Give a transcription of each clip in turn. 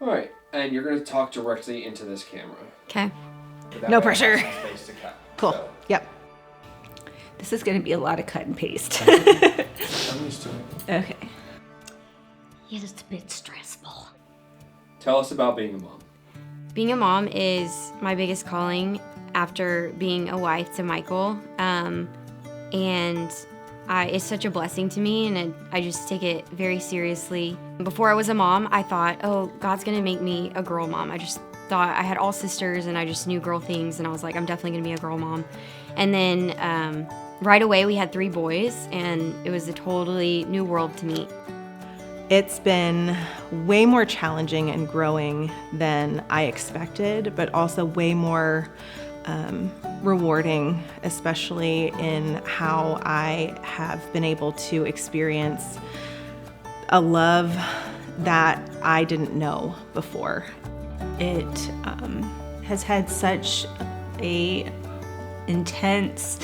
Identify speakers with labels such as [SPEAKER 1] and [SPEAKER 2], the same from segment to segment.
[SPEAKER 1] All right, and you're going to talk directly into this camera.
[SPEAKER 2] Okay.
[SPEAKER 1] That
[SPEAKER 3] No
[SPEAKER 1] way I have
[SPEAKER 3] pressure.
[SPEAKER 1] some space to cut.
[SPEAKER 3] Cool.
[SPEAKER 1] So,
[SPEAKER 3] Yep. This is going to be a lot of cut and paste.
[SPEAKER 1] I'm used to it.
[SPEAKER 3] Okay.
[SPEAKER 4] It is a bit stressful.
[SPEAKER 1] Tell us about being a mom.
[SPEAKER 2] Being a mom is my biggest calling after being a wife to Michael. It's such a blessing to me, and I just take it very seriously. Before I was a mom, I thought, oh, God's gonna make me a girl mom. I just thought I had all sisters, and I just knew girl things, and I was like, I'm definitely gonna be a girl mom. And then right away, we had 3 boys, and it was a totally new world to me.
[SPEAKER 3] It's been way more challenging and growing than I expected, but also way more rewarding, especially in how I have been able to experience a love that I didn't know before.
[SPEAKER 5] It has had such a intense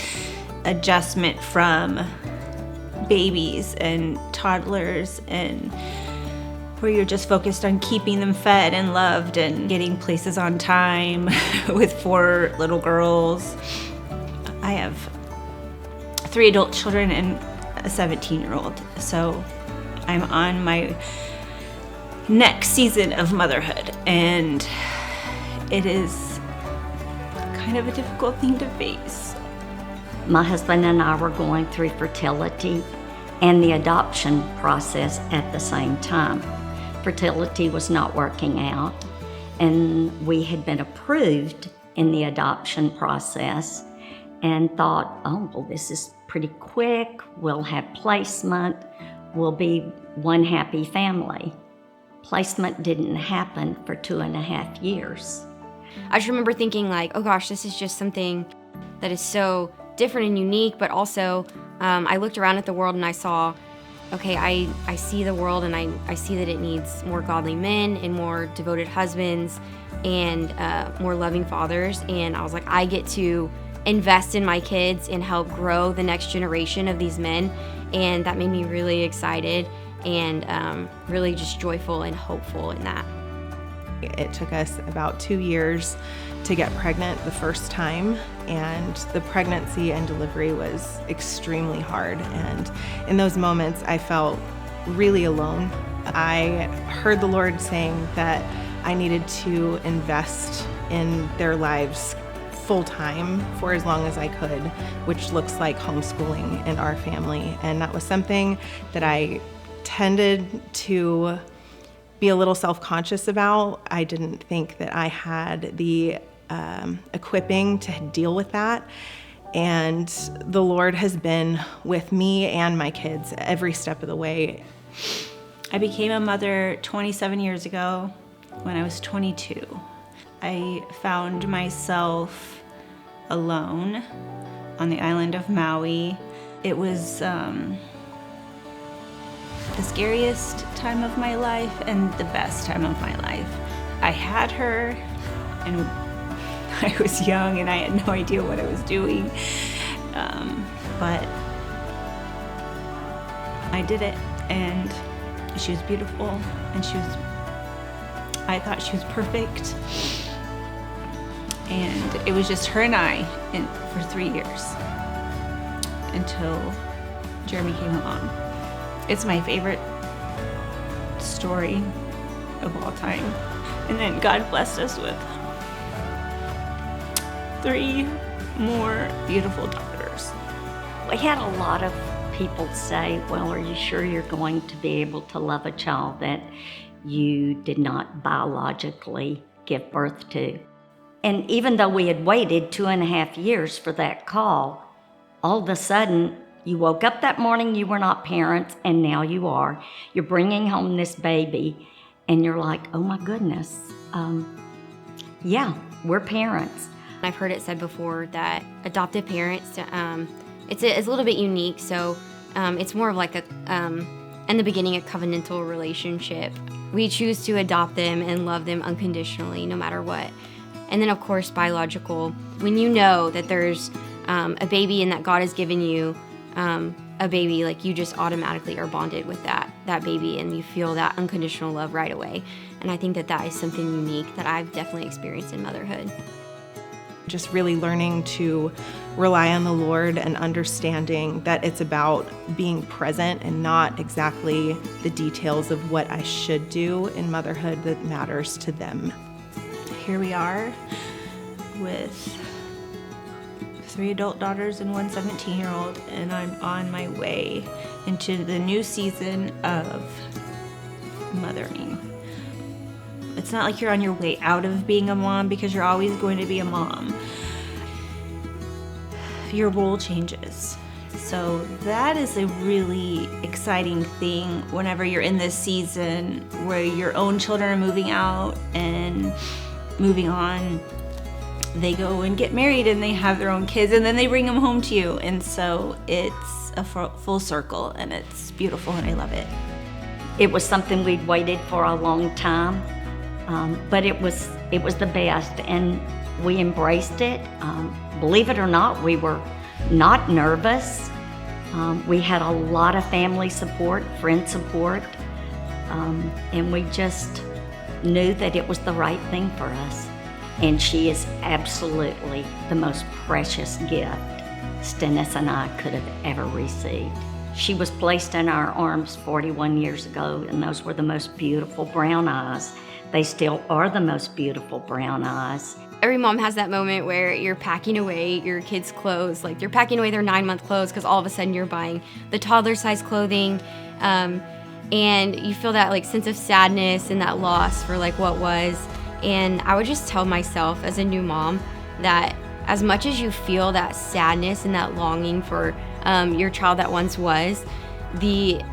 [SPEAKER 5] adjustment from babies and toddlers, and where you're just focused on keeping them fed and loved and getting places on time with 4 little girls. I have 3 adult children and a 17-year-old, so I'm on my next season of motherhood, and it is kind of a difficult thing to face.
[SPEAKER 4] My husband and I were going through fertility and the adoption process at the same time. Fertility was not working out, and we had been approved in the adoption process and thought, oh, well, this is pretty quick. We'll have placement. We'll be one happy family. Placement didn't happen for 2.5 years.
[SPEAKER 2] I just remember thinking like, oh gosh, this is just something that is so different and unique, but also I looked around at the world and I saw, okay, I see the world and I see that it needs more godly men and more devoted husbands and more loving fathers. And I was like, I get to invest in my kids and help grow the next generation of these men. And that made me really excited and really just joyful and hopeful in that.
[SPEAKER 3] It took us about 2 years to get pregnant the first time, and the pregnancy and delivery was extremely hard. And in those moments, I felt really alone. I heard the Lord saying that I needed to invest in their lives full time for as long as I could, which looks like homeschooling in our family. And that was something that I tended to be a little self-conscious about. I didn't think that I had the equipping to deal with that. And the Lord has been with me and my kids every step of the way.
[SPEAKER 5] I became a mother 27 years ago when I was 22. I found myself alone on the island of Maui. It was the scariest time of my life and the best time of my life. I had her, and I was young and I had no idea what I was doing, but I did it, and she was beautiful, and I thought she was perfect, and it was just her and I for 3 years until Jeremy came along. It's my favorite story of all time. And then God blessed us with 3 more beautiful daughters.
[SPEAKER 4] We had a lot of people say, well, are you sure you're going to be able to love a child that you did not biologically give birth to? And even though we had waited 2.5 years for that call, all of a sudden, you woke up that morning, you were not parents, and now you are. You're bringing home this baby, and you're like, oh my goodness, yeah, we're parents.
[SPEAKER 2] I've heard it said before that adoptive parents, it's a little bit unique. So it's more of like in the beginning, a covenantal relationship. We choose to adopt them and love them unconditionally, no matter what. And then, of course, biological. When you know that there's a baby and that God has given you a baby, like you just automatically are bonded with that. that baby and you feel that unconditional love right away. And I think that that is something unique that I've definitely experienced in motherhood.
[SPEAKER 3] Just really learning to rely on the Lord and understanding that it's about being present and not exactly the details of what I should do in motherhood that matters to them.
[SPEAKER 5] Here we are with 3 adult daughters and 1 17-year-old, and I'm on my way into the new season of mothering. It's not like you're on your way out of being a mom, because you're always going to be a mom. Your role changes. So that is a really exciting thing whenever you're in this season where your own children are moving out and moving on. They go and get married and they have their own kids, and then they bring them home to you. And so it's a full circle, and it's beautiful, and I love it.
[SPEAKER 4] It was something we'd waited for a long time, but it was the best, and we embraced it. Believe it or not, we were not nervous. We had a lot of family support, friend support, and we just knew that it was the right thing for us. And she is absolutely the most precious gift Stennis and I could have ever received. She was placed in our arms 41 years ago, and those were the most beautiful brown eyes. They still are the most beautiful brown eyes.
[SPEAKER 2] Every mom has that moment where you're packing away your kids' clothes, like you're packing away their 9-month clothes because all of a sudden you're buying the toddler size clothing, and you feel that like sense of sadness and that loss for like what was. And I would just tell myself as a new mom that as much as you feel that sadness and that longing for your child that once was, the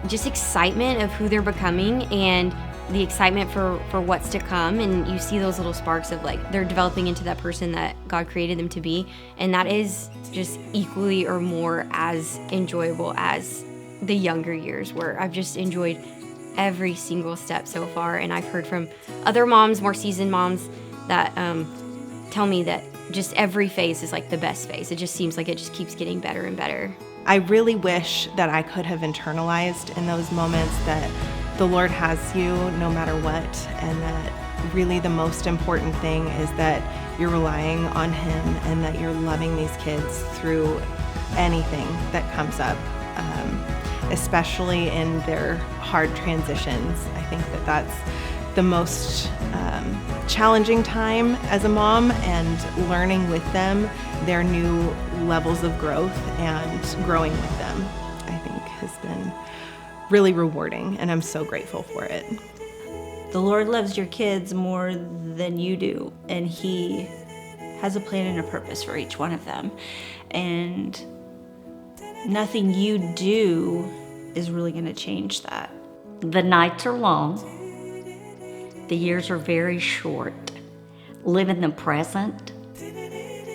[SPEAKER 2] just excitement of who they're becoming and the excitement for what's to come, and you see those little sparks of like they're developing into that person that God created them to be, and that is just equally or more as enjoyable as the younger years, where I've just enjoyed every single step so far. And I've heard from other moms, more seasoned moms, that tell me that just every phase is like the best phase. It just seems like it just keeps getting better and better.
[SPEAKER 3] I really wish that I could have internalized in those moments that the Lord has you no matter what, and that really the most important thing is that you're relying on Him and that you're loving these kids through anything that comes up, especially in their hard transitions. I think that that's the most challenging time as a mom, and learning with them their new levels of growth and growing with them, I think has been really rewarding, and I'm so grateful for it.
[SPEAKER 5] The Lord loves your kids more than you do, and He has a plan and a purpose for each one of them. And nothing you do is really going to change that.
[SPEAKER 4] The nights are long. The years are very short. Live in the present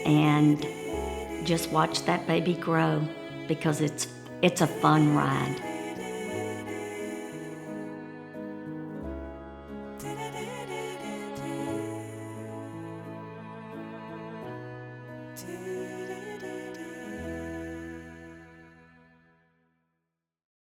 [SPEAKER 4] and just watch that baby grow, because it's a fun ride.